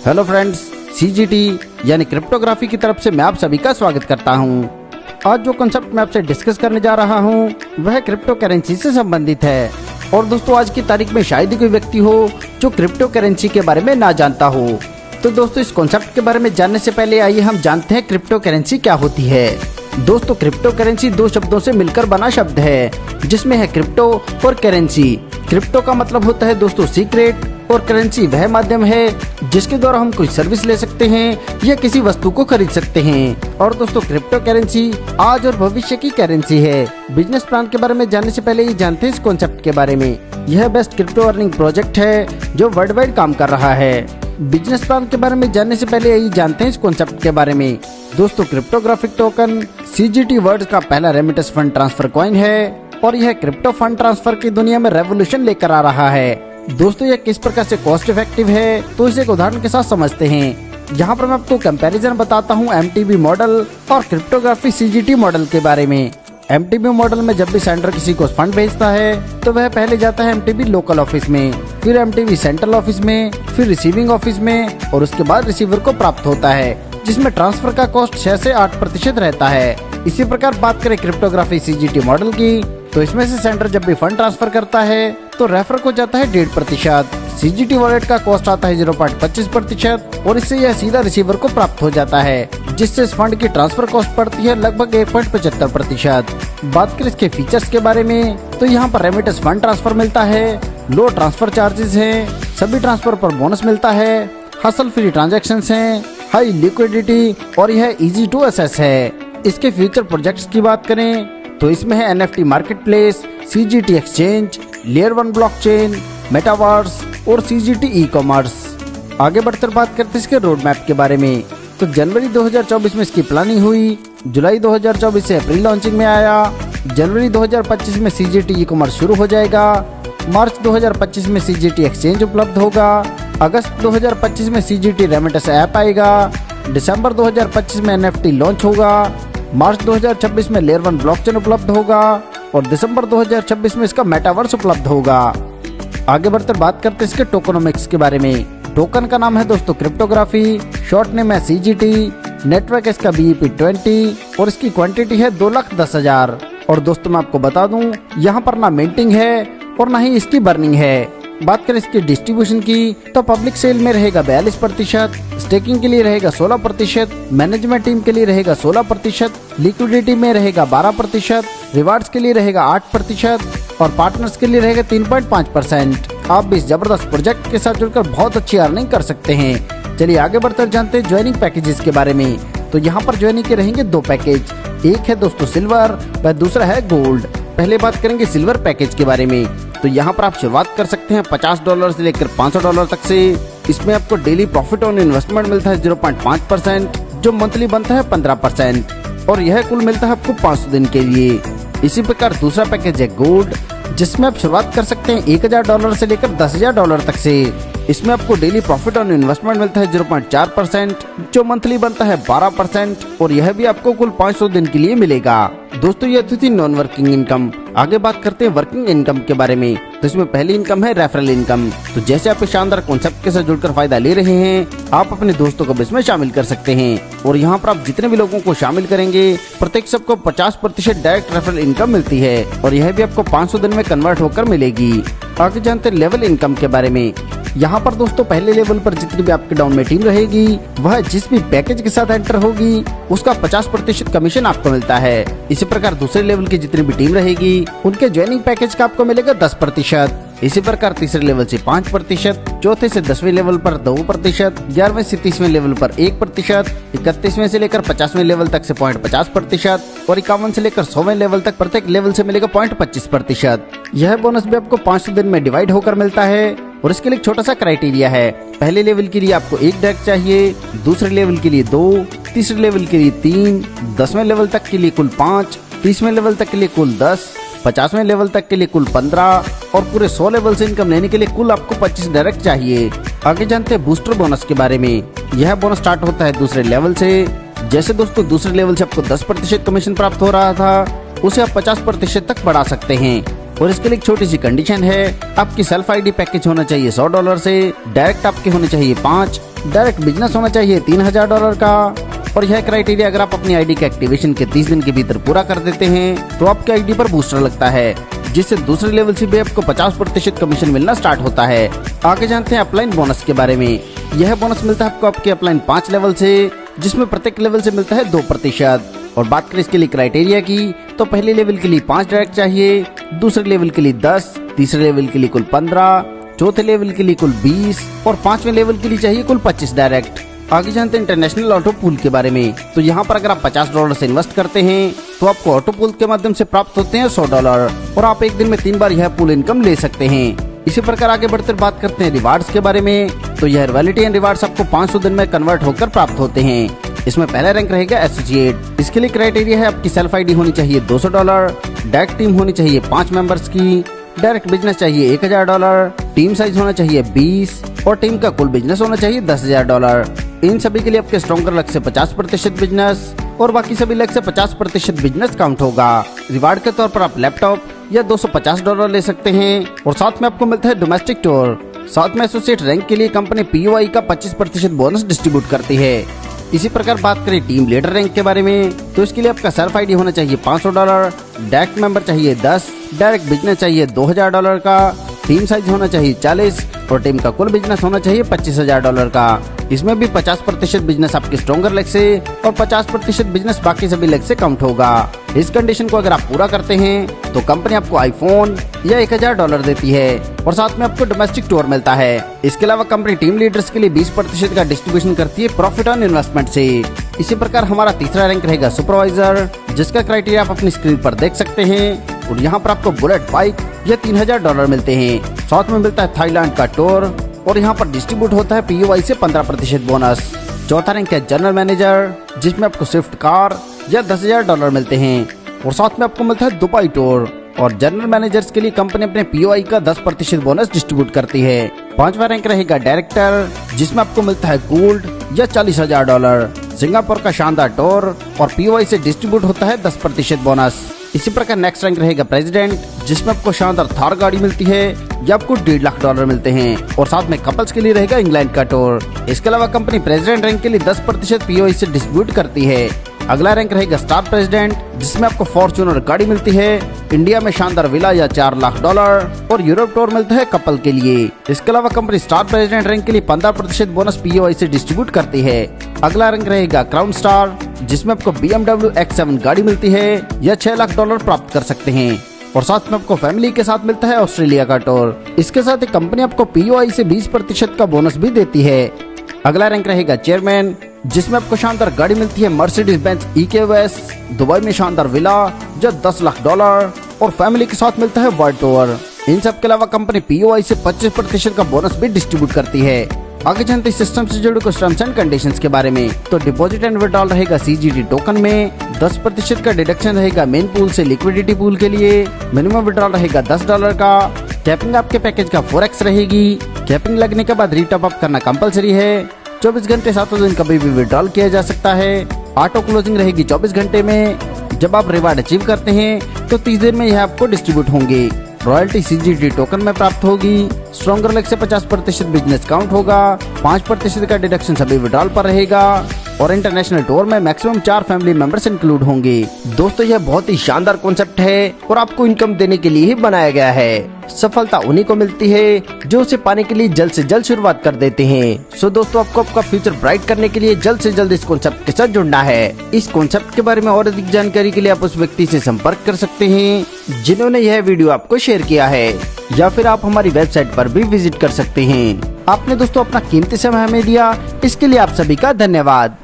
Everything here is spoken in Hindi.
हेलो फ्रेंड्स, सीजीटी यानी क्रिप्टोग्राफी की तरफ से मैं आप सभी का स्वागत करता हूं। आज जो कॉन्सेप्ट मैं आपसे डिस्कस करने जा रहा हूं वह क्रिप्टो करेंसी से संबंधित है। और दोस्तों, आज की तारीख में शायद ही कोई व्यक्ति हो जो क्रिप्टो करेंसी के बारे में ना जानता हो। तो दोस्तों, इस कॉन्सेप्ट के बारे में जानने से पहले आइए हम जानते हैं क्रिप्टो करेंसी क्या होती है। दोस्तों, क्रिप्टो करेंसी दो शब्दों से मिलकर बना शब्द है, जिसमें है क्रिप्टो और करेंसी। क्रिप्टो का मतलब होता है दोस्तों सीक्रेट, और करेंसी वह माध्यम है जिसके द्वारा हम कोई सर्विस ले सकते हैं या किसी वस्तु को खरीद सकते हैं। और दोस्तों, क्रिप्टो करेंसी आज और भविष्य की करेंसी है। बिजनेस प्लान के बारे में जानने से पहले ये जानते हैं इस कॉन्सेप्ट के बारे में। यह बेस्ट क्रिप्टो अर्निंग प्रोजेक्ट है जो वर्ल्ड वाइड काम कर रहा है। बिजनेस प्लान के बारे में जानने से पहले यही जानते हैं इस कॉन्सेप्ट के बारे में। दोस्तों, क्रिप्टोग्राफिक टोकन सीजीटी वर्ल्ड का पहला रेमिटेंस फंड ट्रांसफर कॉइन है और यह क्रिप्टो फंड ट्रांसफर की दुनिया में रेवोल्यूशन लेकर आ रहा है। दोस्तों, यह किस प्रकार से कॉस्ट इफेक्टिव है तो इसे एक उदाहरण के साथ समझते हैं। यहाँ पर मैं आपको कंपैरिजन बताता हूँ एमटीबी मॉडल और क्रिप्टोग्राफी सीजीटी मॉडल के बारे में। एमटीबी मॉडल में जब भी सेंडर किसी को फंड भेजता है तो वह पहले जाता है एमटीबी लोकल ऑफिस में, फिर एमटीबी सेंट्रल ऑफिस में, फिर रिसीविंग ऑफिस में और उसके बाद रिसीवर को प्राप्त होता है, जिसमें ट्रांसफर का कॉस्ट 6 से 8% रहता है। इसी प्रकार बात करें क्रिप्टोग्राफी सीजीटी मॉडल की, तो इसमें से सेंडर जब भी फंड ट्रांसफर करता है तो रेफर को जाता है 1.5%। सीजीटी वॉलेट का कॉस्ट आता है 0.25% और इससे यह सीधा रिसीवर को प्राप्त हो जाता है, जिससे इस फंड की ट्रांसफर कॉस्ट पड़ती है लगभग 1.75%। बात करें इसके फीचर्स के बारे में, तो यहाँ पर रेमिटेंस फंड ट्रांसफर मिलता है, लो ट्रांसफर चार्जेस हैं, सभी ट्रांसफर पर बोनस मिलता है, हसल फ्री ट्रांजेक्शन हैं, हाई लिक्विडिटी और यह इजी टू एसेस है। इसके फ्यूचर प्रोजेक्ट्स की बात करें तो इसमें है NFT marketplace, CGT exchange, layer 1 blockchain, metaverse और सीजीटी ई कॉमर्स। आगे बढ़कर बात करते हैं इसके रोड मैप के बारे में। तो जनवरी 2024 में इसकी प्लानिंग हुई, जुलाई 2024 से अप्रैल लॉन्चिंग में आया, जनवरी 2025 में सीजीटी ई कॉमर्स शुरू हो जाएगा, मार्च 2025 में सीजीटी एक्सचेंज उपलब्ध होगा, अगस्त 2025 में सीजीटी रेमिटेंस ऐप आएगा, दिसंबर 2025 में एनएफटी लॉन्च होगा, मार्च 2026 में लेयर 1 ब्लॉकचेन उपलब्ध होगा और दिसंबर 2026 में इसका मेटावर्स उपलब्ध होगा। आगे बढ़कर बात करते हैं इसके टोकनोमिक्स के बारे में। टोकन का नाम है दोस्तों क्रिप्टोग्राफी, शॉर्ट नेम है सीजीटी, नेटवर्क इसका BEP20 और इसकी क्वांटिटी है 2,10,000। और दोस्तों, मैं आपको बता दूं यहाँ पर ना मिंटिंग है और ना ही इसकी बर्निंग है। बात करें इसकी डिस्ट्रीब्यूशन की, तो पब्लिक सेल में रहेगा 42%, स्टेकिंग के लिए रहेगा 16%, मैनेजमेंट टीम के लिए रहेगा 16%, लिक्विडिटी में रहेगा 12%, रिवार्ड्स के लिए रहेगा 8% और पार्टनर्स के लिए रहेगा 3.5%। आप भी इस जबरदस्त प्रोजेक्ट के साथ जुड़कर बहुत अच्छी अर्निंग कर सकते हैं। चलिए आगे बढ़कर जानते हैं ज्वाइनिंग पैकेजेस के बारे में। तो यहाँ पर ज्वाइनिंग के रहेंगे 2 पैकेज, एक है दोस्तों सिल्वर व दूसरा है गोल्ड। पहले बात करेंगे सिल्वर पैकेज के बारे में। तो यहाँ पर आप शुरुआत कर सकते हैं $50 से लेकर $500 तक से। इसमें आपको डेली प्रॉफिट ऑन इन्वेस्टमेंट मिलता है 0.5%, जो मंथली बनता है 15% और यह कुल मिलता है आपको 500 दिन के लिए। इसी प्रकार दूसरा पैकेज है गोल्ड, जिसमें आप शुरुआत कर सकते हैं $1,000 से लेकर $10,000 तक से। इसमें आपको डेली प्रॉफिट ऑन इन्वेस्टमेंट मिलता है 0.4%, जो मंथली बनता है 12% और यह भी आपको कुल 500 दिन के लिए मिलेगा। दोस्तों, ये थी नॉन वर्किंग इनकम। आगे बात करते हैं वर्किंग इनकम के बारे में। तो इसमें पहली इनकम है रेफरल इनकम। तो जैसे आप इस शानदार कॉन्सेप्ट के साथ जुड़कर फायदा ले रहे हैं, आप अपने दोस्तों को भी इसमें शामिल कर सकते हैं और यहाँ पर आप जितने भी लोगों को शामिल करेंगे प्रत्येक सबको 50% डायरेक्ट रेफरल इनकम मिलती है और यह भी आपको 500 दिन में कन्वर्ट होकर मिलेगी। आगे जानते हैं लेवल इनकम के बारे में। यहाँ पर दोस्तों पहले लेवल पर जितनी भी आपके डाउन में टीम रहेगी, वह जिस भी पैकेज के साथ एंटर होगी उसका 50% कमीशन आपको मिलता है। इसी प्रकार दूसरे लेवल की जितनी भी टीम रहेगी उनके ज्वाइनिंग पैकेज का आपको मिलेगा 10%। इसी प्रकार तीसरे लेवल से 5%, चौथे से 10वें लेवल पर 2%, 11वें से 30वें लेवल पर 1%, 31वें से लेकर 50वें लेवल तक से 0.50% और 51 से लेकर 100वें लेवल तक प्रत्येक लेवल से मिलेगा 0.25%। यह बोनस भी आपको 500 दिन में डिवाइड होकर मिलता है और इसके लिए एक छोटा सा क्राइटेरिया है। पहले लेवल के लिए आपको 1 डायरेक्ट चाहिए, दूसरे लेवल के लिए 2, तीसरे लेवल के लिए 3, 10वें लेवल तक के लिए कुल 5, 30वें लेवल तक के लिए कुल 10, 50वें लेवल तक के लिए कुल 15 और पूरे 100 लेवल से इनकम लेने के लिए कुल आपको 25 डायरेक्ट चाहिए। आगे जानते हैं बूस्टर बोनस के बारे में। यह बोनस स्टार्ट होता है दूसरे लेवल से। जैसे दोस्तों दूसरे लेवल से आपको 10% कमीशन प्राप्त हो रहा था, उसे आप 50% तक बढ़ा सकते हैं और इसके लिए एक छोटी सी कंडीशन है, आपकी सेल्फ आईडी पैकेज होना चाहिए $100 से, डायरेक्ट आपके होने चाहिए 5 डायरेक्ट बिजनेस होना चाहिए $3000 का। और यह क्राइटेरिया अगर आप अपनी आईडी के एक्टिवेशन के 30 दिन के भीतर पूरा कर देते हैं तो आपके आईडी पर बूस्टर लगता है, जिससे दूसरे लेवल से भी आपको 50% कमीशन मिलना स्टार्ट होता है। आगे जानते हैं अपलाइन बोनस के बारे में। यह बोनस मिलता है आपको आपके अपलाइन 5 लेवल से, जिसमें प्रत्येक लेवल से मिलता है 2%। और बात करें इसके लिए क्राइटेरिया की, तो पहले लेवल के लिए 5 डायरेक्ट चाहिए, दूसरे लेवल के लिए 10, तीसरे लेवल के लिए कुल 15, चौथे लेवल के लिए कुल 20 और 5वें लेवल के लिए चाहिए कुल 25 डायरेक्ट। आगे जानते हैं इंटरनेशनल ऑटो पूल के बारे में। तो यहाँ पर अगर आप $50 से इन्वेस्ट करते हैं तो आपको ऑटो पूल के माध्यम से प्राप्त होते हैं $100 और आप एक दिन में 3 बार यह पूल इनकम ले सकते हैं। इसी प्रकार आगे बढ़कर बात करते हैं रिवार्ड्स के बारे में। तो यह रॉयल्टी एंड रिवार्ड्स आपको 500 दिन में कन्वर्ट होकर प्राप्त होते हैं। इसमें पहला रैंक रहेगा एसोसिएट। इसके लिए क्राइटेरिया है आपकी सेल्फ आईडी होनी चाहिए $200, डायरेक्ट टीम होनी चाहिए 5 मेंबर्स की, डायरेक्ट बिजनेस चाहिए $1000, टीम साइज होना चाहिए 20 और टीम का कुल बिजनेस होना चाहिए $10,000। इन सभी के लिए आपके स्ट्रॉन्गर लक से 50% बिजनेस और बाकी सभी लक से 50% बिजनेस काउंट होगा। रिवार्ड के तौर पर आप लैपटॉप या $250 ले सकते हैं और साथ में आपको मिलता है डोमेस्टिक टूर। साथ में एसोसिएट रैंक के लिए कंपनी POI का 25% बोनस डिस्ट्रीब्यूट करती है। इसी प्रकार बात करें टीम लीडर रैंक के बारे में, तो इसके लिए आपका सेल्फ आईडी होना चाहिए $500, डायरेक्ट मेंबर चाहिए 10, डायरेक्ट बिजनेस चाहिए $2000 का, टीम साइज होना चाहिए 40 और टीम का कुल बिजनेस होना चाहिए $25,000 का। इसमें भी 50% बिजनेस आपके स्ट्रॉन्गर लेग से और 50% बिजनेस बाकी सभी लेग से काउंट होगा। इस कंडीशन को अगर आप पूरा करते हैं तो कंपनी आपको आईफोन या $1000 देती है और साथ में आपको डोमेस्टिक टूर मिलता है। इसके अलावा कंपनी टीम लीडर्स के लिए 20% का डिस्ट्रीब्यूशन करती है प्रॉफिट ऑन इन्वेस्टमेंट से। इसी प्रकार हमारा तीसरा रैंक रहेगा सुपरवाइजर, जिसका क्राइटेरिया आप अपनी स्क्रीन पर देख सकते हैं। और यहाँ पर आपको बुलेट बाइक या $3000 मिलते हैं। साथ में मिलता है थाईलैंड का टूर और यहाँ पर डिस्ट्रीब्यूट होता है POI से 15% बोनस। चौथा रैंक है जनरल मैनेजर, जिसमें आपको स्विफ्ट कार या $10,000 मिलते हैं और साथ में आपको मिलता है दुबई टूर। और जनरल मैनेजर्स के लिए कंपनी अपने POI का 10% बोनस डिस्ट्रीब्यूट करती है। पांचवा रैंक रहेगा डायरेक्टर, जिसमें आपको मिलता है गोल्ड या $40,000, सिंगापुर का शानदार टूर और POI से डिस्ट्रीब्यूट होता है 10% बोनस। इसी प्रकार नेक्स्ट रैंक रहेगा प्रेसिडेंट, जिसमें आपको शानदार थार गाड़ी मिलती है या आपको $1.5 लाख मिलते हैं और साथ में कपल्स के लिए रहेगा इंग्लैंड का टूर। इसके अलावा कंपनी प्रेसिडेंट रैंक के लिए 10% POI से डिस्ट्रीब्यूट करती है। अगला रैंक रहेगा स्टार प्रेसिडेंट, जिसमें आपको फॉर्च्यूनर गाड़ी मिलती है, इंडिया में शानदार विला या $4 लाख और यूरोप टूर मिलता है कपल के लिए। इसके अलावा कंपनी स्टार प्रेसिडेंट रैंक के लिए 15% बोनस POI से डिस्ट्रीब्यूट करती है। अगला रैंक रहेगा क्राउन स्टार, जिसमें आपको BMW X7 गाड़ी मिलती है या $6 लाख प्राप्त कर सकते हैं और साथ में आपको फैमिली के साथ मिलता है ऑस्ट्रेलिया का टूर। इसके साथ ही कंपनी आपको POI से 20% का बोनस भी देती है। अगला रैंक रहेगा चेयरमैन, जिसमें आपको शानदार गाड़ी मिलती है मर्सिडीज बेंज EQS, दुबई में शानदार विला जो $10 लाख और फैमिली के साथ मिलता है वर्ल्ड टूर। इन सब के अलावा कंपनी POI से 25% का बोनस भी डिस्ट्रीब्यूट करती है। आगे जानते हैं सिस्टम से जुड़े कुछ टर्म्स एंड कंडीशंस के बारे में। तो डिपॉजिट एंड विड्रॉल रहेगा CGT टोकन में, 10% का डिडक्शन रहेगा मेन पूल से लिक्विडिटी पूल के लिए, मिनिमम विड्रॉल रहेगा $10 का, कैपिंग आपके पैकेज का 4x रहेगी। कैपिंग लगने के बाद रीटॉप अप करना कंपलसरी है। 24 घंटे 7 दिन कभी भी विड्रॉल किया जा सकता है। ऑटो क्लोजिंग रहेगी 24 घंटे में। जब आप रिवार्ड अचीव करते हैं तो 30 दिन में यह आपको डिस्ट्रीब्यूट होंगे। रॉयल्टी CGT टोकन में प्राप्त होगी। स्ट्रॉन्गर लेग से 50% बिजनेस काउंट होगा। 5% का डिडक्शन सभी विड्रॉल पर रहेगा और इंटरनेशनल टूर में मैक्सिमम 4 फैमिली मेंबर्स इंक्लूड होंगे। दोस्तों यह बहुत ही शानदार कॉन्सेप्ट है और आपको इनकम देने के लिए ही बनाया गया है। सफलता उन्हीं को मिलती है जो उसे पाने के लिए जल्द से जल्द शुरुआत कर देते हैं। सो दोस्तों आपको आपका फ्यूचर ब्राइट करने के लिए जल्द से जल्द इस कॉन्सेप्ट के साथ जुड़ना है। इस कॉन्सेप्ट के बारे में और अधिक जानकारी के लिए आप उस व्यक्ति से संपर्क कर सकते हैं जिन्होंने यह वीडियो आपको शेयर किया है, या फिर आप हमारी वेबसाइट पर भी विजिट कर सकते हैं। आपने दोस्तों अपना कीमती समय हमें दिया, इसके लिए आप सभी का धन्यवाद।